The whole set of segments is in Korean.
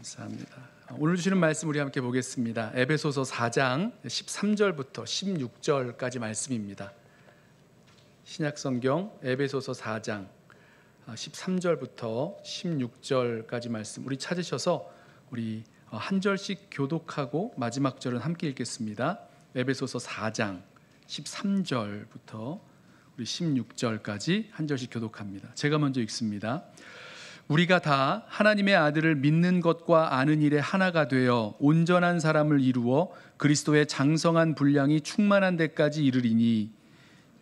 감사합니다. 오늘 주시는 말씀 우리 함께 보겠습니다. 에베소서 4장 13절부터 16절까지 말씀입니다. 신약성경 에베소서 4장 13절부터 16절까지 말씀 우리 찾으셔서 우리 한 절씩 교독하고 마지막 절은 함께 읽겠습니다. 에베소서 4장 13절부터 우리 16절까지 한 절씩 교독합니다. 제가 먼저 읽습니다. 우리가 다 하나님의 아들을 믿는 것과 아는 일에 하나가 되어 온전한 사람을 이루어 그리스도의 장성한 분량이 충만한 데까지 이르리니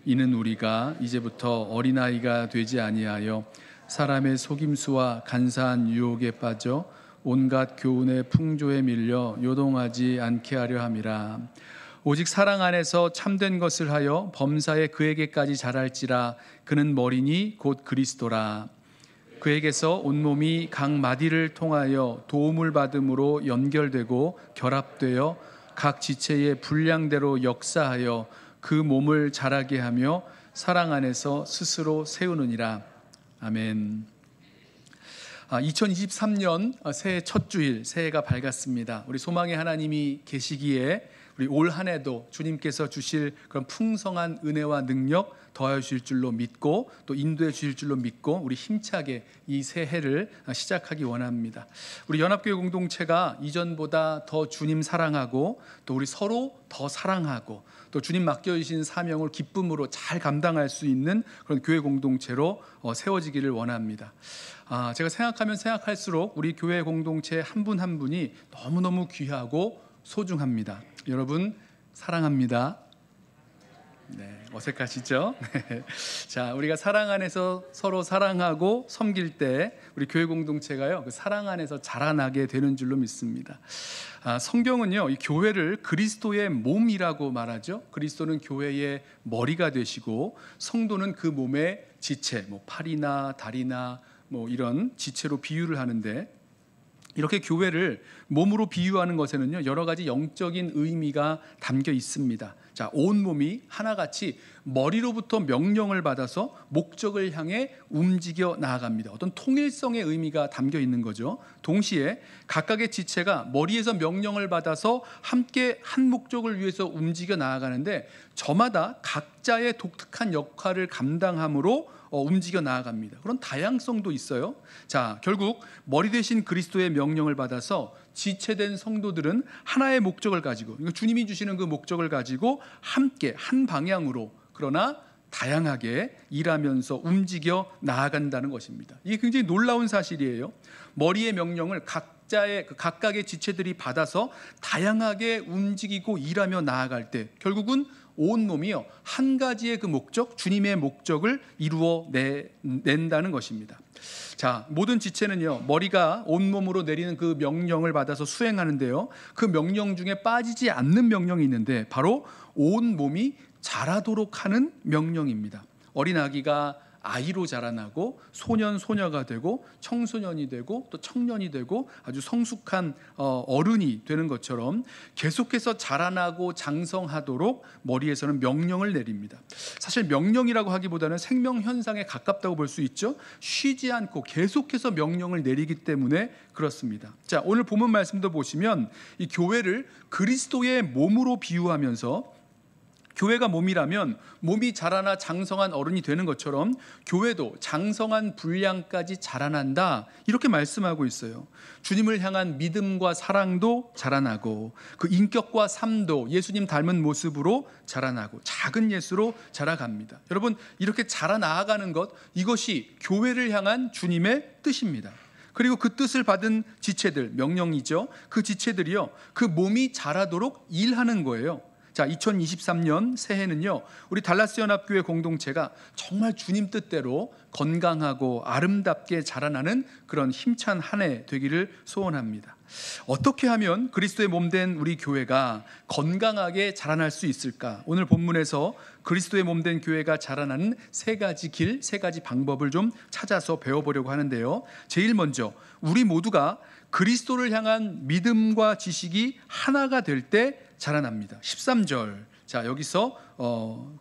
이는 우리가 이제부터 어린아이가 되지 아니하여 사람의 속임수와 간사한 유혹에 빠져 온갖 교훈의 풍조에 밀려 요동하지 않게 하려 함이라. 오직 사랑 안에서 참된 것을 하여 범사에 그에게까지 자랄지라. 그는 머리니 곧 그리스도라. 그에게서 온몸이 각 마디를 통하여 도움을 받음으로 연결되고 결합되어 각 지체의 분량대로 역사하여 그 몸을 자라게 하며 사랑 안에서 스스로 세우느니라. 아멘. 2023년 새해 첫 주일, 새해가 밝았습니다. 우리 소망의 하나님이 계시기에 우리 올 한 해도 주님께서 주실 그런 풍성한 은혜와 능력 더하여 주실 줄로 믿고 또 인도해 주실 줄로 믿고 우리 힘차게 이 새해를 시작하기 원합니다. 우리 연합교회 공동체가 이전보다 더 주님 사랑하고 또 우리 서로 더 사랑하고 또 주님 맡겨주신 사명을 기쁨으로 잘 감당할 수 있는 그런 교회 공동체로 세워지기를 원합니다. 제가 생각하면 생각할수록 우리 교회 공동체 한 분 한 분이 너무너무 귀하고 소중합니다. 여러분 사랑합니다. 네, 어색하시죠? 자, 우리가 사랑 안에서 서로 사랑하고 섬길 때 우리 교회 공동체가요, 그 사랑 안에서 자라나게 되는 줄로 믿습니다. 성경은요, 이 교회를 그리스도의 몸이라고 말하죠. 그리스도는 교회의 머리가 되시고 성도는 그 몸의 지체, 팔이나 다리나 이런 지체로 비유를 하는데, 이렇게 교회를 몸으로 비유하는 것에는요, 여러 가지 영적인 의미가 담겨 있습니다. 자, 온 몸이 하나같이 머리로부터 명령을 받아서 목적을 향해 움직여 나아갑니다. 어떤 통일성의 의미가 담겨 있는 거죠. 동시에 각각의 지체가 머리에서 명령을 받아서 함께 한 목적을 위해서 움직여 나아가는데 저마다 각자의 독특한 역할을 감당함으로 움직여 나아갑니다. 그런 다양성도 있어요. 자, 결국 머리 대신 그리스도의 명령을 받아서 지체된 성도들은 하나의 목적을 가지고, 주님이 주시는 그 목적을 가지고 함께 한 방향으로 그러나 다양하게 일하면서 움직여 나아간다는 것입니다. 이게 굉장히 놀라운 사실이에요. 머리의 명령을 각각의 지체들이 받아서 다양하게 움직이고 일하며 나아갈 때 결국은 온 몸이요, 한 가지의 그 목적, 주님의 목적을 이루어 낸다는 것입니다. 자, 모든 지체는요, 머리가 온몸으로 내리는 그 명령을 받아서 수행하는데요, 그 명령 중에 빠지지 않는 명령이 있는데 바로 온 몸이 자라도록 하는 명령입니다. 어린 아기가 아이로 자라나고 소년, 소녀가 되고 청소년이 되고 또 청년이 되고 아주 성숙한 어른이 되는 것처럼 계속해서 자라나고 장성하도록 머리에서는 명령을 내립니다. 사실 명령이라고 하기보다는 생명 현상에 가깝다고 볼 수 있죠. 쉬지 않고 계속해서 명령을 내리기 때문에 그렇습니다. 자, 오늘 본문 말씀도 보시면 이 교회를 그리스도의 몸으로 비유하면서 교회가 몸이라면 몸이 자라나 장성한 어른이 되는 것처럼 교회도 장성한 분량까지 자라난다, 이렇게 말씀하고 있어요. 주님을 향한 믿음과 사랑도 자라나고 그 인격과 삶도 예수님 닮은 모습으로 자라나고 작은 예수로 자라갑니다. 여러분, 이렇게 자라나가는 것, 이것이 교회를 향한 주님의 뜻입니다. 그리고 그 뜻을 받은 지체들, 명령이죠. 그 지체들이요, 그 몸이 자라도록 일하는 거예요. 자, 2023년 새해는요, 우리 달라스 연합교회 공동체가 정말 주님 뜻대로 건강하고 아름답게 자라나는 그런 힘찬 한 해 되기를 소원합니다. 어떻게 하면 그리스도의 몸된 우리 교회가 건강하게 자라날 수 있을까? 오늘 본문에서 그리스도의 몸된 교회가 자라나는 세 가지 길, 세 가지 방법을 좀 찾아서 배워보려고 하는데요, 제일 먼저 우리 모두가 그리스도를 향한 믿음과 지식이 하나가 될 때 자라납니다. 13절 자, 여기서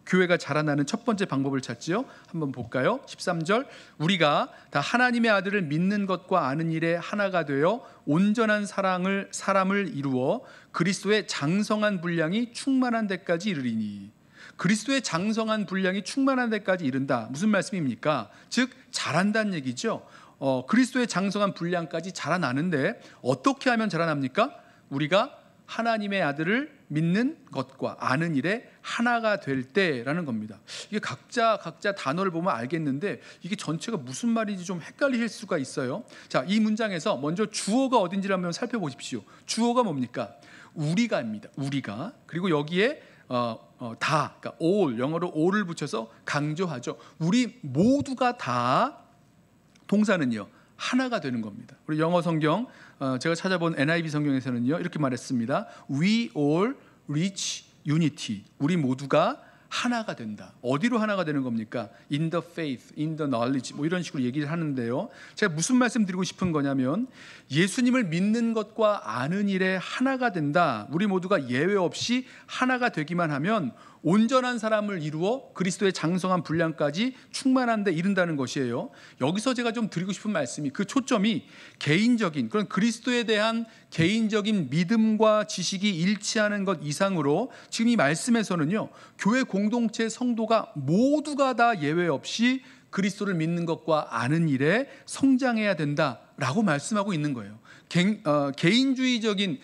교회가 자라나는 첫 번째 방법을 찾지요. 한번 볼까요? 13절, 우리가 다 하나님의 아들을 믿는 것과 아는 일에 하나가 되어 온전한 사람을 이루어 그리스도의 장성한 분량이 충만한 데까지 이르리니. 그리스도의 장성한 분량이 충만한 데까지 이른다. 무슨 말씀입니까? 즉 자란다는 얘기죠. 그리스도의 장성한 분량까지 자라나는데 어떻게 하면 자라납니까? 우리가 하나님의 아들을 믿는 것과 아는 일에 하나가 될 때라는 겁니다. 이게 각자 단어를 보면 알겠는데 이게 전체가 무슨 말인지 좀 헷갈리실 수가 있어요. 자, 이 문장에서 먼저 주어가 어딘지를 한번 살펴보십시오. 주어가 뭡니까? 우리가입니다. 우리가. 그리고 여기에 다, 그러니까 all, 영어로 all을 붙여서 강조하죠. 우리 모두가 다, 동사는요 하나가 되는 겁니다. 우리 영어 성경 제가 찾아본 NIV 성경에서는요 이렇게 말했습니다. We all reach unity. 우리 모두가 하나가 된다. 어디로 하나가 되는 겁니까? In the faith, in the knowledge, 뭐 이런 식으로 얘기를 하는데요. 제가 무슨 말씀 드리고 싶은 거냐면 예수님을 믿는 것과 아는 일에 하나가 된다. 우리 모두가 예외 없이 하나가 되기만 하면 온전한 사람을 이루어 그리스도의 장성한 분량까지 충만한 데 이른다는 것이에요. 여기서 제가 좀 드리고 싶은 말씀이, 그 초점이 개인적인 그런 그리스도에 대한 개인적인 믿음과 지식이 일치하는 것 이상으로 지금 이 말씀에서는요 교회 공동체 성도가 모두가 다 예외 없이 그리스도를 믿는 것과 아는 일에 성장해야 된다라고 말씀하고 있는 거예요. 개인적인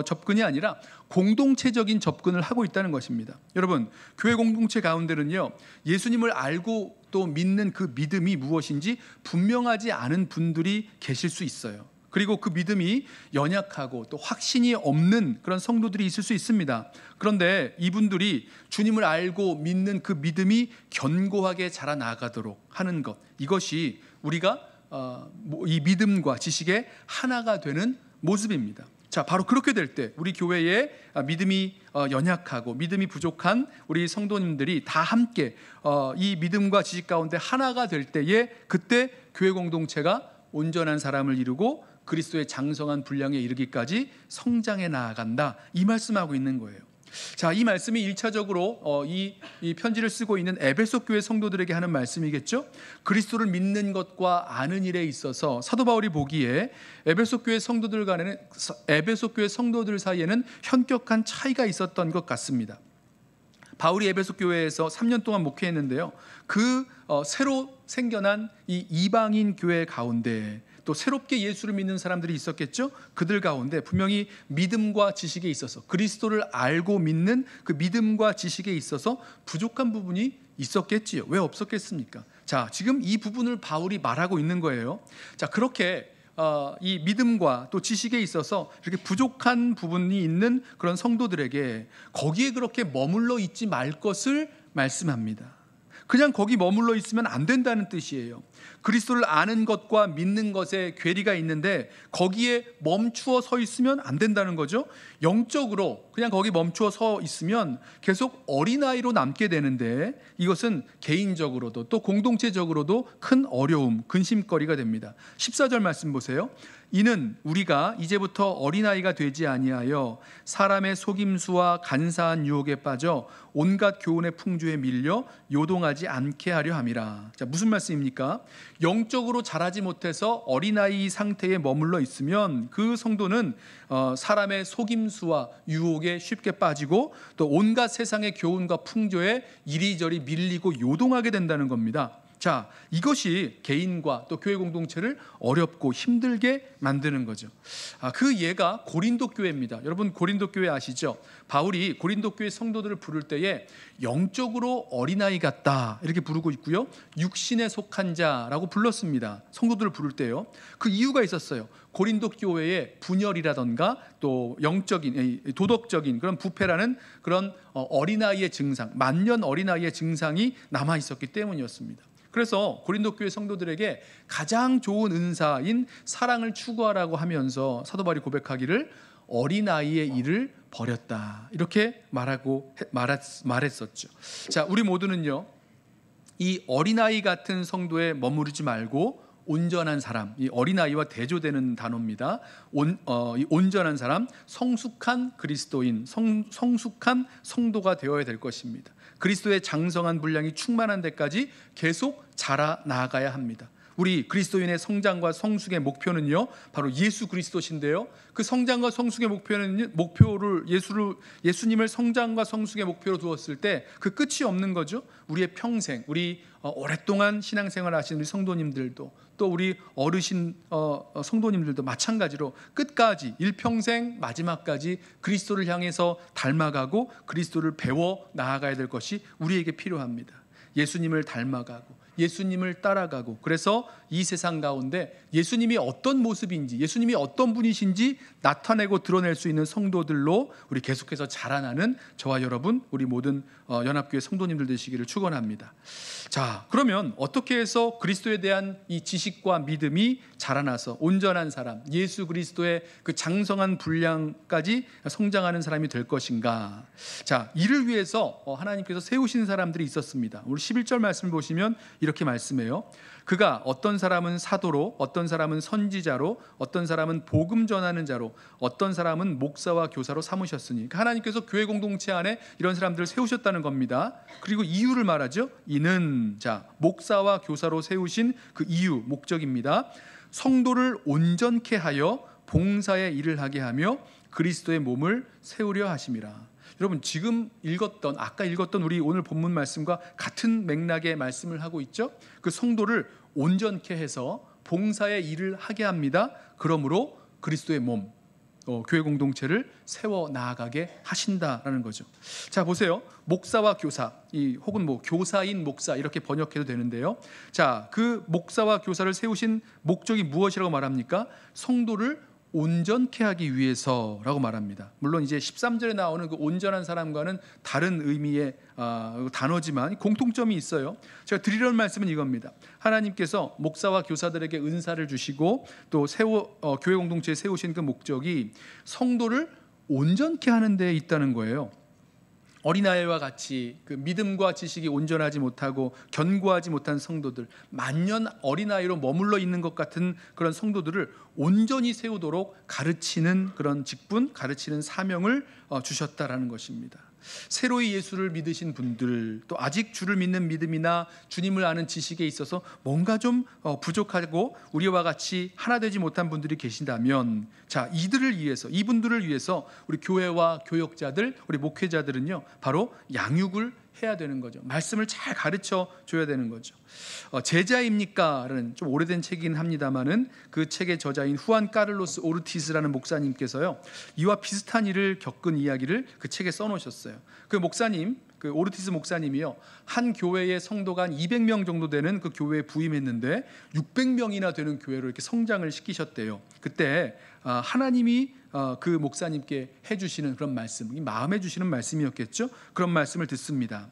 접근이 아니라 공동체적인 접근을 하고 있다는 것입니다. 여러분, 교회 공동체 가운데는요 예수님을 알고 또 믿는 그 믿음이 무엇인지 분명하지 않은 분들이 계실 수 있어요. 그리고 그 믿음이 연약하고 또 확신이 없는 그런 성도들이 있을 수 있습니다. 그런데 이분들이 주님을 알고 믿는 그 믿음이 견고하게 자라나가도록 하는 것, 이것이 우리가 이 믿음과 지식의 하나가 되는 모습입니다. 자, 바로 그렇게 될 때 우리 교회에 믿음이 연약하고 믿음이 부족한 우리 성도님들이 다 함께 이 믿음과 지식 가운데 하나가 될 때에 그때 교회 공동체가 온전한 사람을 이루고 그리스도의 장성한 분량에 이르기까지 성장해 나아간다, 이 말씀하고 있는 거예요. 자, 이 말씀이 1차적으로 이 편지를 쓰고 있는 에베소 교회 성도들에게 하는 말씀이겠죠. 그리스도를 믿는 것과 아는 일에 있어서 사도 바울이 보기에 에베소 교회 성도들 사이에는 현격한 차이가 있었던 것 같습니다. 바울이 에베소 교회에서 3년 동안 목회했는데요, 그 새로 생겨난 이 이방인 교회 가운데 또 새롭게 예수를 믿는 사람들이 있었겠죠. 그들 가운데 분명히 믿음과 지식에 있어서, 그리스도를 알고 믿는 그 믿음과 지식에 있어서 부족한 부분이 있었겠지요. 왜 없었겠습니까? 자, 지금 이 부분을 바울이 말하고 있는 거예요. 자, 그렇게 이 믿음과 또 지식에 있어서 이렇게 부족한 부분이 있는 그런 성도들에게 거기에 그렇게 머물러 있지 말 것을 말씀합니다. 그냥 거기 머물러 있으면 안 된다는 뜻이에요. 그리스도를 아는 것과 믿는 것에 괴리가 있는데 거기에 멈추어 서 있으면 안 된다는 거죠. 영적으로 그냥 거기 멈추어 서 있으면 계속 어린아이로 남게 되는데 이것은 개인적으로도 또 공동체적으로도 큰 어려움, 근심거리가 됩니다. 14절 말씀 보세요. 이는 우리가 이제부터 어린아이가 되지 아니하여 사람의 속임수와 간사한 유혹에 빠져 온갖 교훈의 풍조에 밀려 요동하지 않게 하려 함이라. 자, 무슨 말씀입니까? 영적으로 자라지 못해서 어린아이 상태에 머물러 있으면 그 성도는 사람의 속임수와 유혹에 쉽게 빠지고 또 온갖 세상의 교훈과 풍조에 이리저리 밀리고 요동하게 된다는 겁니다. 자, 이것이 개인과 또 교회 공동체를 어렵고 힘들게 만드는 거죠. 그 예가 고린도 교회입니다. 여러분, 고린도 교회 아시죠? 바울이 고린도 교회 성도들을 부를 때에 영적으로 어린아이 같다 이렇게 부르고 있고요, 육신에 속한 자라고 불렀습니다. 성도들을 부를 때요. 그 이유가 있었어요. 고린도 교회의 분열이라던가 또 영적인, 도덕적인 그런 부패라는 그런 어린아이의 증상, 만년 어린아이의 증상이 남아 있었기 때문이었습니다. 그래서 고린도 교회 성도들에게 가장 좋은 은사인 사랑을 추구하라고 하면서 사도 바울이 고백하기를 어린아이의 일을 버렸다 이렇게 말했었죠. 자, 우리 모두는요 이 어린아이 같은 성도에 머무르지 말고 온전한 사람, 이 어린아이와 대조되는 단어입니다. 이 온전한 사람, 성숙한 그리스도인, 성숙한 성도가 되어야 될 것입니다. 그리스도의 장성한 분량이 충만한 데까지 계속 자라 나아가야 합니다. 우리 그리스도인의 성장과 성숙의 목표는요, 바로 예수 그리스도신데요. 그 성장과 성숙의 목표를 예수님을 성장과 성숙의 목표로 두었을 때 그 끝이 없는 거죠. 우리의 평생, 우리 오랫동안 신앙생활 하신 우리 성도님들도, 또 우리 어르신 성도님들도 마찬가지로 끝까지 일평생 마지막까지 그리스도를 향해서 닮아가고 그리스도를 배워 나아가야 될 것이 우리에게 필요합니다. 예수님을 닮아가고 예수님을 따라가고, 그래서 이 세상 가운데 예수님이 어떤 모습인지, 예수님이 어떤 분이신지 나타내고 드러낼 수 있는 성도들로 우리 계속해서 자라나는 저와 여러분, 우리 모든 연합교회 성도님들 되시기를 축원합니다. 자, 그러면 어떻게 해서 그리스도에 대한 이 지식과 믿음이 자라나서 온전한 사람, 예수 그리스도의 그 장성한 분량까지 성장하는 사람이 될 것인가? 자, 이를 위해서 하나님께서 세우신 사람들이 있었습니다. 우리 11절 말씀을 보시면 이렇게 말씀해요. 그가 어떤 사람은 사도로, 어떤 사람은 선지자로, 어떤 사람은 복음 전하는 자로, 어떤 사람은 목사와 교사로 삼으셨으니. 그러니까 하나님께서 교회 공동체 안에 이런 사람들을 세우셨다는 겁니다. 그리고 이유를 말하죠. 이는, 자, 목사와 교사로 세우신 그 이유, 목적입니다. 성도를 온전케 하여 봉사의 일을 하게 하며 그리스도의 몸을 세우려 하심이라. 여러분, 지금 아까 읽었던 우리 오늘 본문 말씀과 같은 맥락의 말씀을 하고 있죠. 그 성도를 온전케 해서 봉사의 일을 하게 합니다. 그러므로 그리스도의 몸, 교회 공동체를 세워 나아가게 하신다라는 거죠. 자, 보세요. 목사와 교사, 혹은 교사인 목사 이렇게 번역해도 되는데요. 자, 그 목사와 교사를 세우신 목적이 무엇이라고 말합니까? 성도를 온전케 하기 위해서라고 말합니다. 물론 이제 13절에 나오는 그 온전한 사람과는 다른 의미의 단어지만 공통점이 있어요. 제가 드리려는 말씀은 이겁니다. 하나님께서 목사와 교사들에게 은사를 주시고 또 교회 공동체에 세우신 그 목적이 성도를 온전케 하는 데 있다는 거예요. 어린아이와 같이 그 믿음과 지식이 온전하지 못하고 견고하지 못한 성도들, 만년 어린아이로 머물러 있는 것 같은 그런 성도들을 온전히 세우도록 가르치는 그런 직분, 가르치는 사명을 주셨다라는 것입니다. 새로이 예수를 믿으신 분들, 또 아직 주를 믿는 믿음이나 주님을 아는 지식에 있어서 뭔가 좀 부족하고 우리와 같이 하나 되지 못한 분들이 계신다면, 자, 이분들을 위해서 우리 교회와 교역자들, 우리 목회자들은요, 바로 양육을 해야 되는 거죠. 말씀을 잘 가르쳐 줘야 되는 거죠. 제자입니까? 라는 좀 오래된 책이긴 합니다만은 그 책의 저자인 후안 카를로스 오르티스라는 목사님께서요, 이와 비슷한 일을 겪은 이야기를 그 책에 써놓으셨어요. 그 목사님, 그 오르티스 목사님이요, 한 교회의 성도가 한 200명 정도 되는 그 교회에 부임했는데 600명이나 되는 교회로 이렇게 성장을 시키셨대요. 그때 하나님이 그 목사님께 해주시는 그런 말씀, 마음에 주시는 말씀이었겠죠. 그런 말씀을 듣습니다.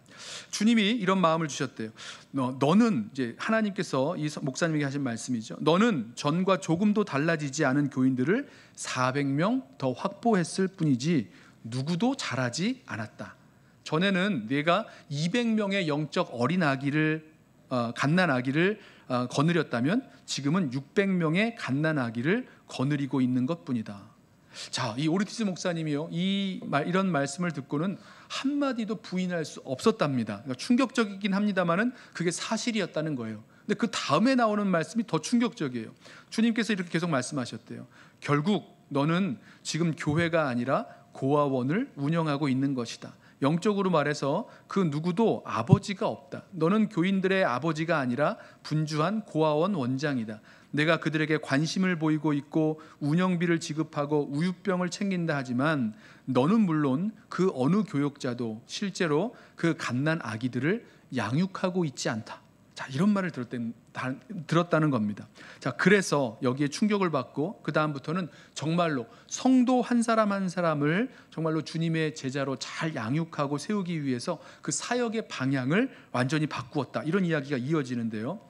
주님이 이런 마음을 주셨대요. 너는, 이제 하나님께서 이 목사님에게 하신 말씀이죠. 너는 전과 조금도 달라지지 않은 교인들을 400명 더 확보했을 뿐이지 누구도 잘하지 않았다. 전에는 내가 200명의 영적 어린 아기를, 갓난 아기를 거느렸다면 지금은 600명의 갓난 아기를 거느리고 있는 것뿐이다. 자, 이 오르티스 목사님이요, 이런 말씀을 듣고는 한마디도 부인할 수 없었답니다. 그러니까 충격적이긴 합니다만은 그게 사실이었다는 거예요. 근데 그 다음에 나오는 말씀이 더 충격적이에요. 주님께서 이렇게 계속 말씀하셨대요. 결국 너는 지금 교회가 아니라 고아원을 운영하고 있는 것이다. 영적으로 말해서 그 누구도 아버지가 없다. 너는 교인들의 아버지가 아니라 분주한 고아원 원장이다. 내가 그들에게 관심을 보이고 있고 운영비를 지급하고 우유병을 챙긴다 하지만 너는 물론 그 어느 교역자도 실제로 그 갓난 아기들을 양육하고 있지 않다. 자, 이런 말을 들었다는 겁니다. 자, 그래서 여기에 충격을 받고 그 다음부터는 정말로 성도 한 사람 한 사람을 정말로 주님의 제자로 잘 양육하고 세우기 위해서 그 사역의 방향을 완전히 바꾸었다. 이런 이야기가 이어지는데요.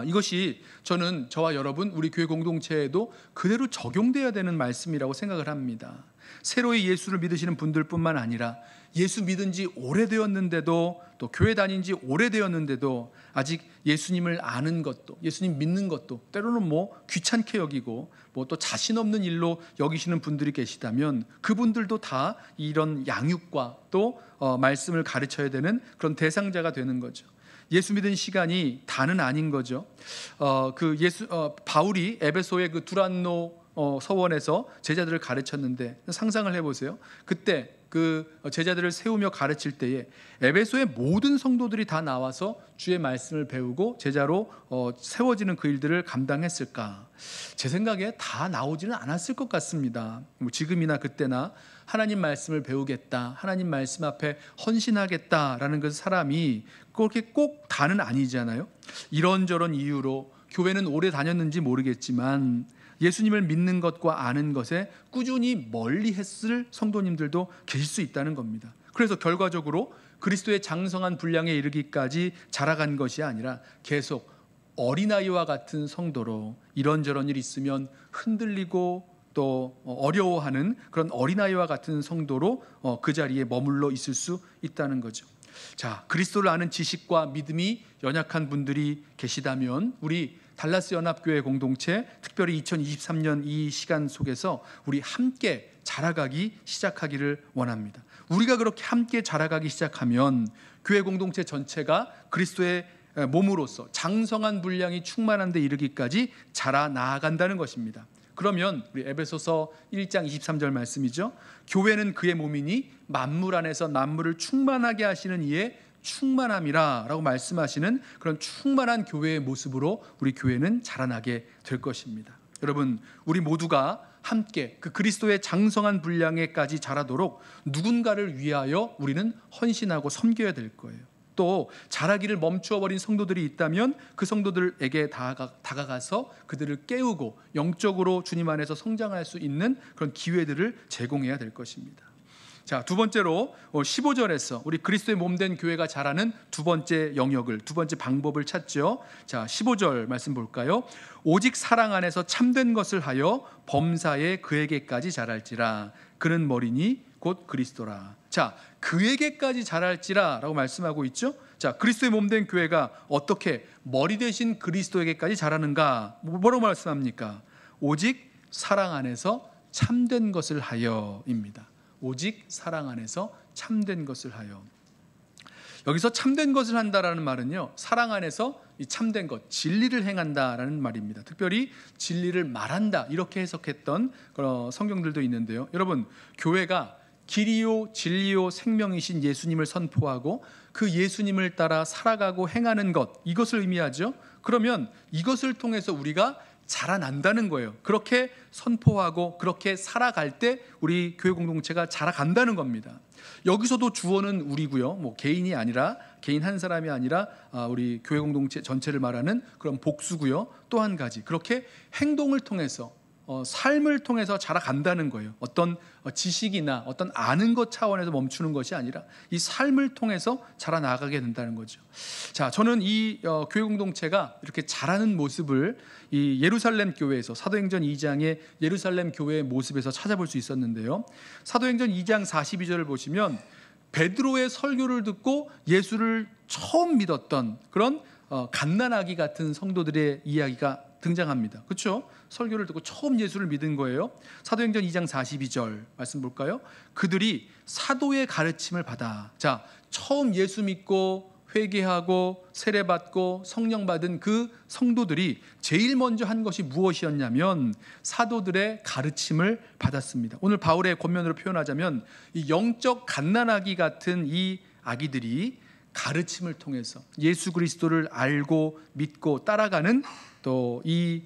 이것이 저는 저와 여러분 우리 교회 공동체에도 그대로 적용돼야 되는 말씀이라고 생각을 합니다. 새로이 예수를 믿으시는 분들뿐만 아니라 예수 믿은 지 오래되었는데도, 또 교회 다닌 지 오래되었는데도 아직 예수님을 아는 것도, 예수님 믿는 것도 때로는 귀찮게 여기고 또 자신 없는 일로 여기시는 분들이 계시다면, 그분들도 다 이런 양육과 또 말씀을 가르쳐야 되는 그런 대상자가 되는 거죠. 예수 믿은 시간이 다는 아닌 거죠. 바울이 에베소의 그 두란노 서원에서 제자들을 가르쳤는데, 상상을 해보세요. 그때 그 제자들을 세우며 가르칠 때에 에베소의 모든 성도들이 다 나와서 주의 말씀을 배우고 제자로 세워지는 그 일들을 감당했을까? 제 생각에 다 나오지는 않았을 것 같습니다. 지금이나 그때나 하나님 말씀을 배우겠다, 하나님 말씀 앞에 헌신하겠다라는 그 사람이 그렇게 꼭 다는 아니잖아요. 이런저런 이유로 교회는 오래 다녔는지 모르겠지만 예수님을 믿는 것과 아는 것에 꾸준히 멀리 했을 성도님들도 계실 수 있다는 겁니다. 그래서 결과적으로 그리스도의 장성한 분량에 이르기까지 자라간 것이 아니라 계속 어린아이와 같은 성도로 이런저런 일이 있으면 흔들리고 또 어려워하는 그런 어린아이와 같은 성도로 그 자리에 머물러 있을 수 있다는 거죠. 자, 그리스도를 아는 지식과 믿음이 연약한 분들이 계시다면 우리 달라스 연합교회 공동체, 특별히 2023년 이 시간 속에서 우리 함께 자라가기 시작하기를 원합니다. 우리가 그렇게 함께 자라가기 시작하면 교회 공동체 전체가 그리스도의 몸으로서 장성한 분량이 충만한 데 이르기까지 자라 나아간다는 것입니다. 그러면 우리 에베소서 1장 23절 말씀이죠. 교회는 그의 몸이니 만물 안에서 만물을 충만하게 하시는 이의 충만함이라 라고 말씀하시는 그런 충만한 교회의 모습으로 우리 교회는 자라나게 될 것입니다. 여러분, 우리 모두가 함께 그 그리스도의 장성한 분량에까지 자라도록 누군가를 위하여 우리는 헌신하고 섬겨야 될 거예요. 또 자라기를 멈추어버린 성도들이 있다면 그 성도들에게 다가가서 그들을 깨우고 영적으로 주님 안에서 성장할 수 있는 그런 기회들을 제공해야 될 것입니다. 자, 두 번째로 15절에서 우리 그리스도의 몸된 교회가 자라는 두 번째 영역을, 두 번째 방법을 찾죠. 자, 15절 말씀 볼까요? 오직 사랑 안에서 참된 것을 하여 범사에 그에게까지 자랄지라. 그는 머리니 곧 그리스도라. 자, 그에게까지 자랄지라 라고 말씀하고 있죠. 자, 그리스도의 몸된 교회가 어떻게 머리 대신 그리스도에게까지 자라는가? 뭐라고 말씀합니까? 오직 사랑 안에서 참된 것을 하여입니다. 오직 사랑 안에서 참된 것을 하여. 여기서 참된 것을 한다라는 말은요, 사랑 안에서 이 참된 것, 진리를 행한다라는 말입니다. 특별히 진리를 말한다 이렇게 해석했던 그런 성경들도 있는데요. 여러분, 교회가 길이요 진리요 생명이신 예수님을 선포하고 그 예수님을 따라 살아가고 행하는 것, 이것을 의미하죠. 그러면 이것을 통해서 우리가 자라난다는 거예요. 그렇게 선포하고 그렇게 살아갈 때 우리 교회 공동체가 자라간다는 겁니다. 여기서도 주어는 우리고요. 개인이 아니라, 개인 한 사람이 아니라 우리 교회 공동체 전체를 말하는 그런 복수고요. 또 한 가지, 그렇게 행동을 통해서 삶을 통해서 자라간다는 거예요. 어떤 지식이나 어떤 아는 것 차원에서 멈추는 것이 아니라 이 삶을 통해서 자라나가게 된다는 거죠. 자, 저는 이 교회 공동체가 이렇게 자라는 모습을 이 예루살렘 교회에서, 사도행전 2장의 예루살렘 교회의 모습에서 찾아볼 수 있었는데요. 사도행전 2장 42절을 보시면 베드로의 설교를 듣고 예수를 처음 믿었던 그런 갓난아기 같은 성도들의 이야기가 등장합니다. 그렇죠? 설교를 듣고 처음 예수를 믿은 거예요. 사도행전 2장 42절 말씀 볼까요? 그들이 사도의 가르침을 받아. 자, 처음 예수 믿고 회개하고 세례받고 성령 받은 그 성도들이 제일 먼저 한 것이 무엇이었냐면 사도들의 가르침을 받았습니다. 오늘 바울의 권면으로 표현하자면 이 영적 갓난아기 같은 이 아기들이 가르침을 통해서 예수 그리스도를 알고 믿고 따라가는 또 이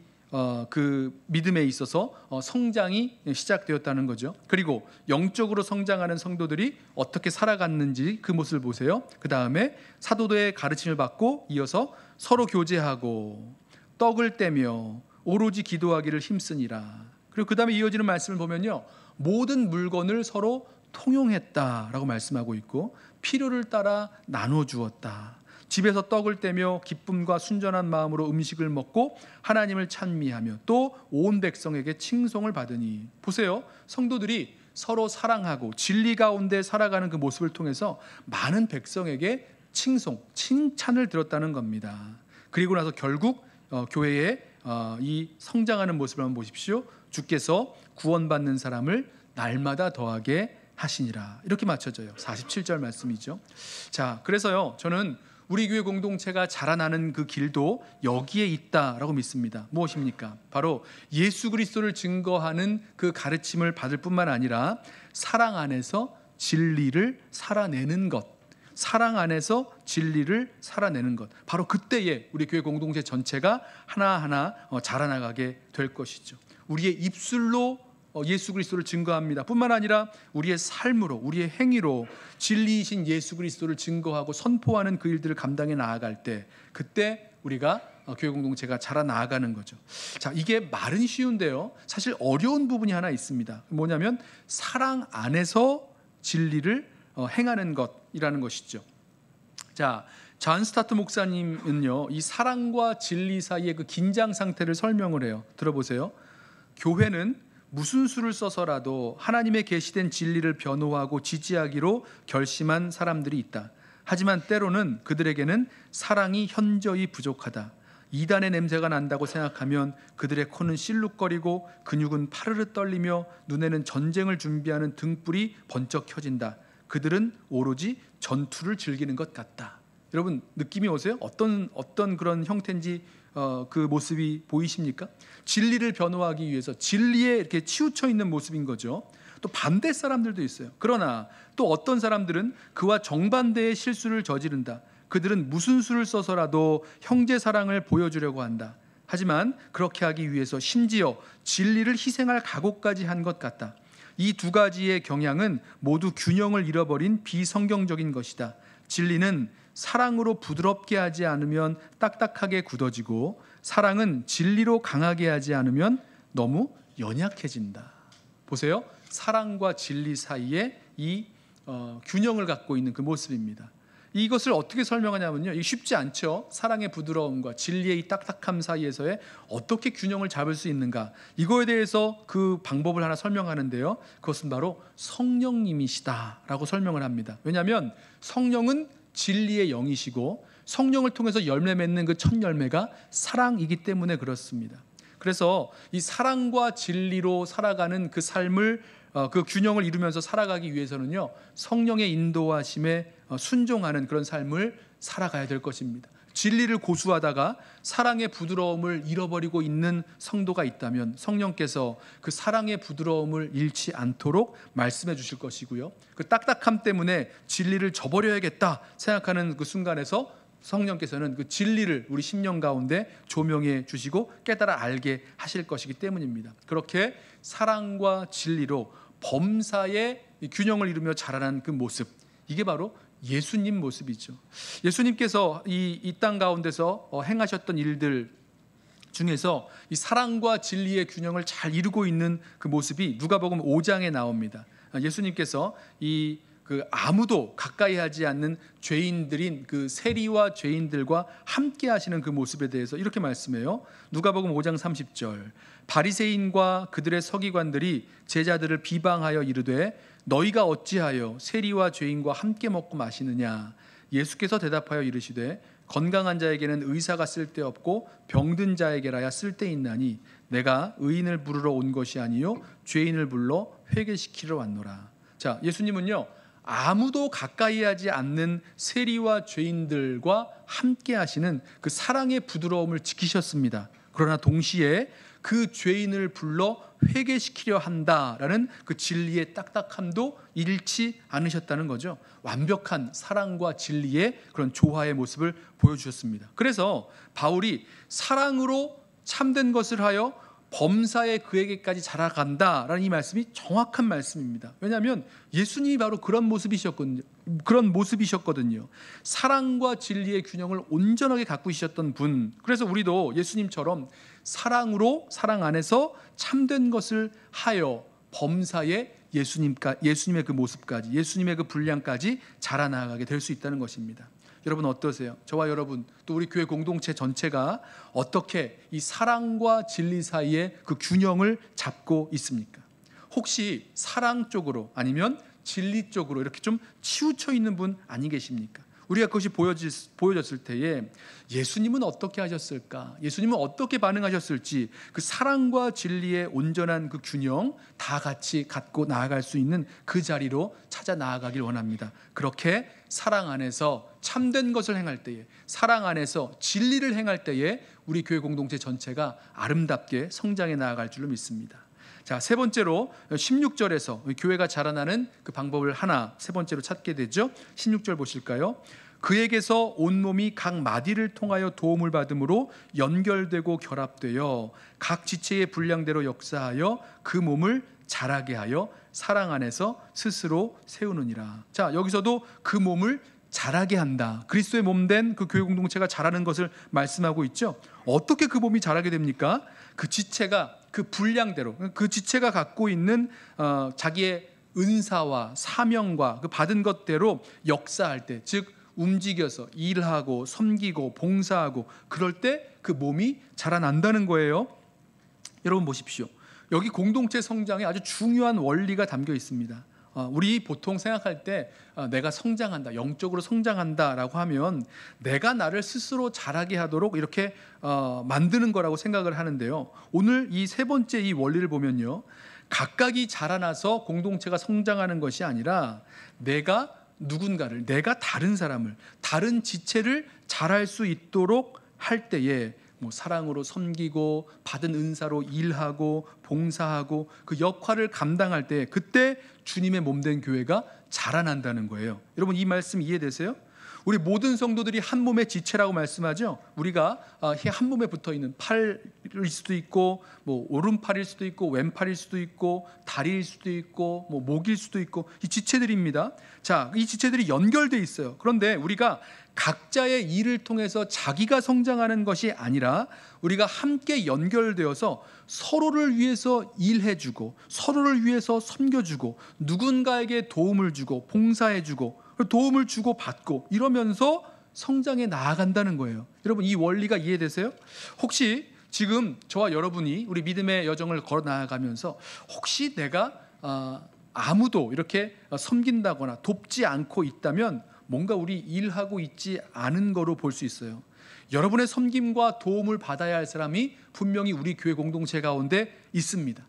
그 믿음에 있어서 성장이 시작되었다는 거죠. 그리고 영적으로 성장하는 성도들이 어떻게 살아갔는지 그 모습을 보세요. 그 다음에 사도들의 가르침을 받고 이어서 서로 교제하고 떡을 떼며 오로지 기도하기를 힘쓰니라. 그리고 그 다음에 이어지는 말씀을 보면요, 모든 물건을 서로 통용했다라고 말씀하고 있고 필요를 따라 나눠 주었다. 집에서 떡을 떼며 기쁨과 순전한 마음으로 음식을 먹고 하나님을 찬미하며 또 온 백성에게 칭송을 받으니. 보세요, 성도들이 서로 사랑하고 진리 가운데 살아가는 그 모습을 통해서 많은 백성에게 칭찬을 들었다는 겁니다. 그리고 나서 결국 교회의 이 성장하는 모습을 한번 보십시오. 주께서 구원받는 사람을 날마다 더하게 하시니라, 이렇게 맞춰져요. 47절 말씀이죠. 자, 그래서요, 저는 우리 교회 공동체가 자라나는 그 길도 여기에 있다라고 믿습니다. 무엇입니까? 바로 예수 그리스도를 증거하는 그 가르침을 받을 뿐만 아니라 사랑 안에서 진리를 살아내는 것, 사랑 안에서 진리를 살아내는 것, 바로 그때에 우리 교회 공동체 전체가 하나하나 자라나가게 될 것이죠. 우리의 입술로 예수 그리스도를 증거합니다. 뿐만 아니라 우리의 삶으로, 우리의 행위로 진리이신 예수 그리스도를 증거하고 선포하는 그 일들을 감당해 나아갈 때, 그때 우리가 교회 공동체가 자라나가는 거죠. 자, 이게 말은 쉬운데요, 사실 어려운 부분이 하나 있습니다. 뭐냐면 사랑 안에서 진리를 행하는 것이라는 것이죠. 자, 존 스타트 목사님은요, 이 사랑과 진리 사이의 그 긴장 상태를 설명을 해요. 들어보세요. 교회는 무슨 수를 써서라도 하나님의 계시된 진리를 변호하고 지지하기로 결심한 사람들이 있다. 하지만 때로는 그들에게는 사랑이 현저히 부족하다. 이단의 냄새가 난다고 생각하면 그들의 코는 실룩거리고 근육은 파르르 떨리며 눈에는 전쟁을 준비하는 등불이 번쩍 켜진다. 그들은 오로지 전투를 즐기는 것 같다. 여러분, 느낌이 오세요? 어떤 그런 형태인지 그 모습이 보이십니까? 진리를 변호하기 위해서 진리에 이렇게 치우쳐 있는 모습인 거죠. 또 반대 사람들도 있어요. 그러나 또 어떤 사람들은 그와 정반대의 실수를 저지른다. 그들은 무슨 수를 써서라도 형제 사랑을 보여주려고 한다. 하지만 그렇게 하기 위해서 심지어 진리를 희생할 각오까지 한 것 같다. 이 두 가지의 경향은 모두 균형을 잃어버린 비성경적인 것이다. 진리는 사랑으로 부드럽게 하지 않으면 딱딱하게 굳어지고, 사랑은 진리로 강하게 하지 않으면 너무 연약해진다. 보세요, 사랑과 진리 사이에 이 균형을 갖고 있는 그 모습입니다. 이것을 어떻게 설명하냐면요, 이게 쉽지 않죠. 사랑의 부드러움과 진리의 이 딱딱함 사이에서의 어떻게 균형을 잡을 수 있는가, 이거에 대해서 그 방법을 하나 설명하는데요, 그것은 바로 성령님이시다라고 설명을 합니다. 왜냐하면 성령은 진리의 영이시고 성령을 통해서 열매 맺는 그 첫 열매가 사랑이기 때문에 그렇습니다. 그래서 이 사랑과 진리로 살아가는 그 삶을, 그 균형을 이루면서 살아가기 위해서는요, 성령의 인도하심에 순종하는 그런 삶을 살아가야 될 것입니다. 진리를 고수하다가 사랑의 부드러움을 잃어버리고 있는 성도가 있다면 성령께서 그 사랑의 부드러움을 잃지 않도록 말씀해 주실 것이고요, 그 딱딱함 때문에 진리를 저버려야겠다 생각하는 그 순간에서 성령께서는 그 진리를 우리 심령 가운데 조명해 주시고 깨달아 알게 하실 것이기 때문입니다. 그렇게 사랑과 진리로 범사의 균형을 이루며 자라난 그 모습, 이게 바로 예수님 모습이죠. 예수님께서 이 땅 가운데서 행하셨던 일들 중에서 이 사랑과 진리의 균형을 잘 이루고 있는 그 모습이 누가복음 5장에 나옵니다. 예수님께서 아무도 가까이 하지 않는 죄인들인 그 세리와 죄인들과 함께 하시는 그 모습에 대해서 이렇게 말씀해요. 누가복음 5장 30절. 바리새인과 그들의 서기관들이 제자들을 비방하여 이르되 너희가 어찌하여 세리와 죄인과 함께 먹고 마시느냐. 예수께서 대답하여 이르시되 건강한 자에게는 의사가 쓸데없고 병든 자에게라야 쓸데있나니 내가 의인을 부르러 온 것이 아니요 죄인을 불러 회개시키러 왔노라. 자, 예수님은요, 아무도 가까이 하지 않는 세리와 죄인들과 함께 하시는 그 사랑의 부드러움을 지키셨습니다. 그러나 동시에 그 죄인을 불러 회개시키려 한다라는 그 진리의 딱딱함도 잃지 않으셨다는 거죠. 완벽한 사랑과 진리의 그런 조화의 모습을 보여주셨습니다. 그래서 바울이 사랑으로 참된 것을 하여 범사에 그에게까지 자라간다라는 이 말씀이 정확한 말씀입니다. 왜냐하면 예수님이 바로 그런 모습이셨거든요. 사랑과 진리의 균형을 온전하게 갖고 있었던 분. 그래서 우리도 예수님처럼 사랑으로, 사랑 안에서 참된 것을 하여 범사에 예수님의 그 모습까지, 예수님의 그 분량까지 자라나가게 될 수 있다는 것입니다. 여러분 어떠세요? 저와 여러분 또 우리 교회 공동체 전체가 어떻게 이 사랑과 진리 사이에 그 균형을 잡고 있습니까? 혹시 사랑 쪽으로 아니면 진리 쪽으로 이렇게 좀 치우쳐 있는 분 아니 계십니까? 우리가 그것이 보여졌을 때에 예수님은 어떻게 하셨을까? 예수님은 어떻게 반응하셨을지 그 사랑과 진리의 온전한 그 균형 다 같이 갖고 나아갈 수 있는 그 자리로 찾아 나아가길 원합니다. 그렇게 사랑 안에서 참된 것을 행할 때에, 사랑 안에서 진리를 행할 때에 우리 교회 공동체 전체가 아름답게 성장해 나아갈 줄로 믿습니다. 자, 세 번째로 16절에서 교회가 자라나는 그 방법을 세 번째로 찾게 되죠. 16절 보실까요? 그에게서 온몸이 각 마디를 통하여 도움을 받음으로 연결되고 결합되어 각 지체의 분량대로 역사하여 그 몸을 자라게 하여 사랑 안에서 스스로 세우느니라. 자, 여기서도 그 몸을 자라게 한다. 그리스도의 몸된 그 교회 공동체가 자라는 것을 말씀하고 있죠. 어떻게 그 몸이 자라게 됩니까? 그 지체가 그 분량대로, 그 지체가 갖고 있는 자기의 은사와 사명과 그 받은 것대로 역사할 때, 즉 움직여서 일하고 섬기고 봉사하고 그럴 때 그 몸이 자라난다는 거예요. 여러분 보십시오. 여기 공동체 성장에 아주 중요한 원리가 담겨 있습니다. 우리 보통 생각할 때 내가 성장한다, 영적으로 성장한다라고 하면 내가 나를 스스로 자라게 하도록 이렇게 만드는 거라고 생각을 하는데요. 오늘 이 세 번째 이 원리를 보면요, 각각이 자라나서 공동체가 성장하는 것이 아니라 내가 누군가를, 내가 다른 사람을, 다른 지체를 자랄 수 있도록 할 때에 사랑으로 섬기고 받은 은사로 일하고 봉사하고 그 역할을 감당할 때 그때 주님의 몸된 교회가 자라난다는 거예요. 여러분 이 말씀 이해되세요? 우리 모든 성도들이 한 몸의 지체라고 말씀하죠. 우리가 한 몸에 붙어있는 팔일 수도 있고 오른팔일 수도 있고 왼팔일 수도 있고 다리일 수도 있고 목일 수도 있고 이 지체들입니다. 자, 이 지체들이 연결돼 있어요. 그런데 우리가 각자의 일을 통해서 자기가 성장하는 것이 아니라 우리가 함께 연결되어서 서로를 위해서 일해주고 서로를 위해서 섬겨주고 누군가에게 도움을 주고 봉사해주고 도움을 주고 받고 이러면서 성장해 나아간다는 거예요. 여러분 이 원리가 이해되세요? 혹시 지금 저와 여러분이 우리 믿음의 여정을 걸어 나아가면서 혹시 내가 아무도 이렇게 섬긴다거나 돕지 않고 있다면 뭔가 우리 일하고 있지 않은 거로 볼 수 있어요. 여러분의 섬김과 도움을 받아야 할 사람이 분명히 우리 교회 공동체 가운데 있습니다.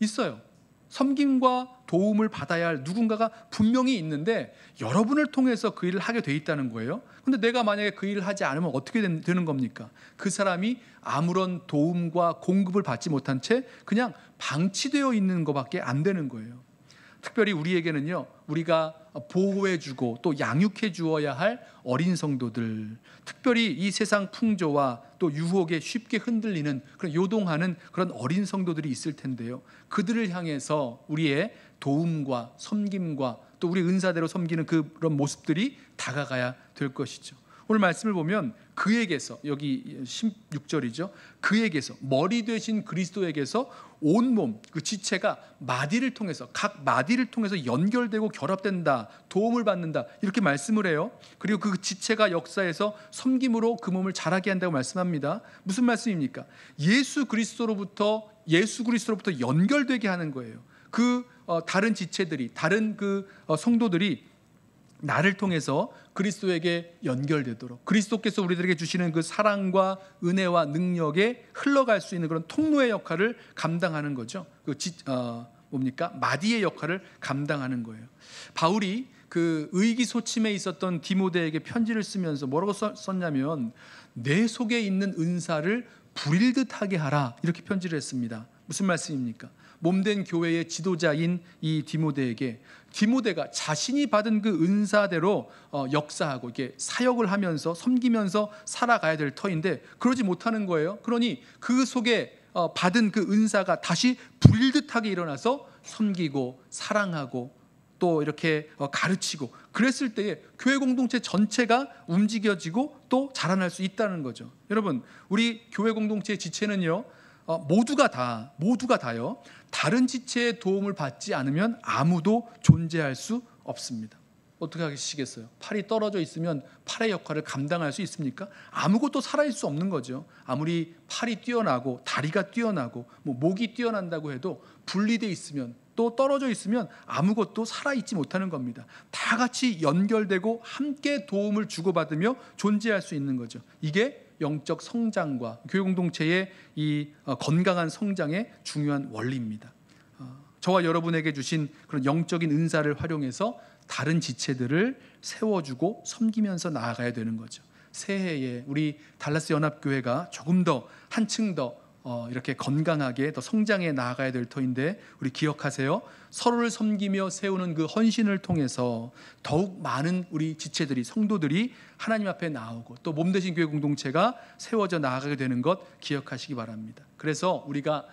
있어요. 섬김과 도움을 받아야 할 누군가가 분명히 있는데 여러분을 통해서 그 일을 하게 돼 있다는 거예요. 근데 내가 만약에 그 일을 하지 않으면 어떻게 되는 겁니까? 그 사람이 아무런 도움과 공급을 받지 못한 채 그냥 방치되어 있는 것밖에 안 되는 거예요. 특별히 우리에게는요, 우리가 보호해주고 또 양육해 주어야 할 어린 성도들, 특별히 이 세상 풍조와 또 유혹에 쉽게 흔들리는 그런 요동하는 그런 어린 성도들이 있을 텐데요, 그들을 향해서 우리의 도움과 섬김과 또 우리 은사대로 섬기는 그런 모습들이 다가가야 될 것이죠. 오늘 말씀을 보면 그에게서, 여기 16절이죠. 그에게서, 머리 되신 그리스도에게서 온몸, 그 지체가 마디를 통해서, 각 마디를 통해서 연결되고 결합된다, 도움을 받는다, 이렇게 말씀을 해요. 그리고 그 지체가 역사에서 섬김으로 그 몸을 자라게 한다고 말씀합니다. 무슨 말씀입니까? 예수 그리스도로부터 연결되게 하는 거예요. 그 다른 지체들이, 다른 그 성도들이 나를 통해서 그리스도에게 연결되도록, 그리스도께서 우리들에게 주시는 그 사랑과 은혜와 능력에 흘러갈 수 있는 그런 통로의 역할을 감당하는 거죠. 마디의 역할을 감당하는 거예요. 바울이 그 의기소침해 있었던 디모데에게 편지를 쓰면서 뭐라고 썼냐면, 내 속에 있는 은사를 부릴 듯하게 하라, 이렇게 편지를 했습니다. 무슨 말씀입니까? 몸된 교회의 지도자인 이 디모데가 자신이 받은 그 은사대로 역사하고 이렇게 사역을 하면서 섬기면서 살아가야 될 터인데 그러지 못하는 거예요. 그러니 그 속에 받은 그 은사가 다시 불일 듯하게 일어나서 섬기고 사랑하고 또 이렇게 가르치고 그랬을 때에 교회 공동체 전체가 움직여지고 또 자라날 수 있다는 거죠. 여러분, 우리 교회 공동체의 지체는요, 모두가 다요, 다른 지체의 도움을 받지 않으면 아무도 존재할 수 없습니다. 어떻게 하시겠어요? 팔이 떨어져 있으면 팔의 역할을 감당할 수 있습니까? 아무것도 살아있을 수 없는 거죠. 아무리 팔이 뛰어나고 다리가 뛰어나고 목이 뛰어난다고 해도 분리되어 있으면, 또 떨어져 있으면 아무것도 살아있지 못하는 겁니다. 다 같이 연결되고 함께 도움을 주고받으며 존재할 수 있는 거죠. 이게 영적 성장과 교회 공동체의 이 건강한 성장의 중요한 원리입니다. 저와 여러분에게 주신 그런 영적인 은사를 활용해서 다른 지체들을 세워주고 섬기면서 나아가야 되는 거죠. 새해에 우리 달라스 연합교회가 조금 더 한층 더 이렇게 건강하게 더 성장해 나아가야 될 터인데, 우리 기억하세요. 서로를 섬기며 세우는 그 헌신을 통해서 더욱 많은 우리 지체들이, 성도들이 하나님 앞에 나오고 또 몸되신 교회 공동체가 세워져 나아가게 되는 것 기억하시기 바랍니다. 그래서 우리가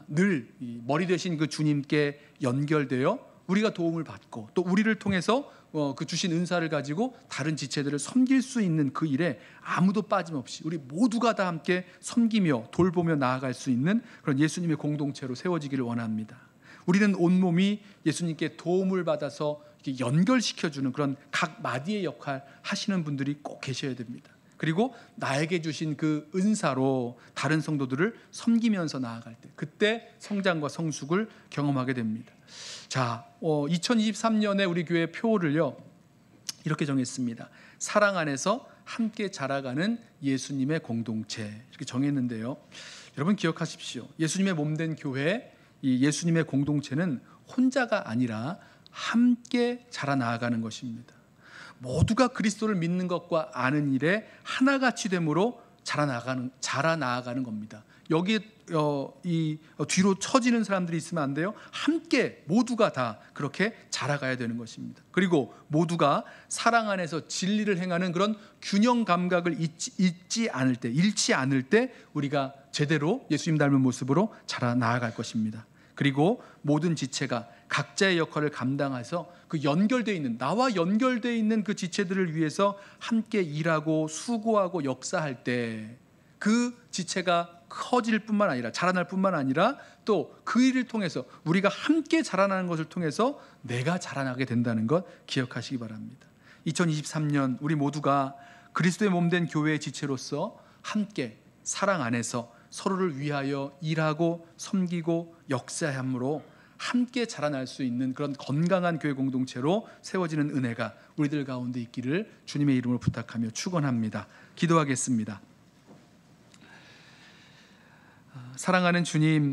늘 머리 되신 그 주님께 연결되어 우리가 도움을 받고 또 우리를 통해서 그 주신 은사를 가지고 다른 지체들을 섬길 수 있는 그 일에 아무도 빠짐없이 우리 모두가 다 함께 섬기며 돌보며 나아갈 수 있는 그런 예수님의 공동체로 세워지기를 원합니다. 우리는 온몸이 예수님께 도움을 받아서 연결시켜주는 그런 각 마디의 역할 하시는 분들이 꼭 계셔야 됩니다. 그리고 나에게 주신 그 은사로 다른 성도들을 섬기면서 나아갈 때, 그때 성장과 성숙을 경험하게 됩니다. 자, 2023년에 우리 교회 표어를요 이렇게 정했습니다. 사랑 안에서 함께 자라가는 예수님의 공동체, 이렇게 정했는데요. 여러분 기억하십시오. 예수님의 몸된 교회, 이 예수님의 공동체는 혼자가 아니라 함께 자라나아가는 것입니다. 모두가 그리스도를 믿는 것과 아는 일에 하나같이 됨으로 자라나아가는 겁니다. 여기에 이 뒤로 처지는 사람들이 있으면 안 돼요. 함께 모두가 다 그렇게 자라가야 되는 것입니다. 그리고 모두가 사랑 안에서 진리를 행하는 그런 균형 감각을 잃지 않을 때 우리가 제대로 예수님 닮은 모습으로 자라나아갈 것입니다. 그리고 모든 지체가 각자의 역할을 감당해서 그 연결되어 있는, 나와 연결되어 있는 그 지체들을 위해서 함께 일하고 수고하고 역사할 때 그 지체가 커질 뿐만 아니라, 자라날 뿐만 아니라 또 그 일을 통해서 우리가 함께 자라나는 것을 통해서 내가 자라나게 된다는 것 기억하시기 바랍니다. 2023년 우리 모두가 그리스도의 몸된 교회의 지체로서 함께 사랑 안에서 서로를 위하여 일하고 섬기고 역사함으로 함께 자라날 수 있는 그런 건강한 교회 공동체로 세워지는 은혜가 우리들 가운데 있기를 주님의 이름으로 부탁하며 축원합니다. 기도하겠습니다. 사랑하는 주님,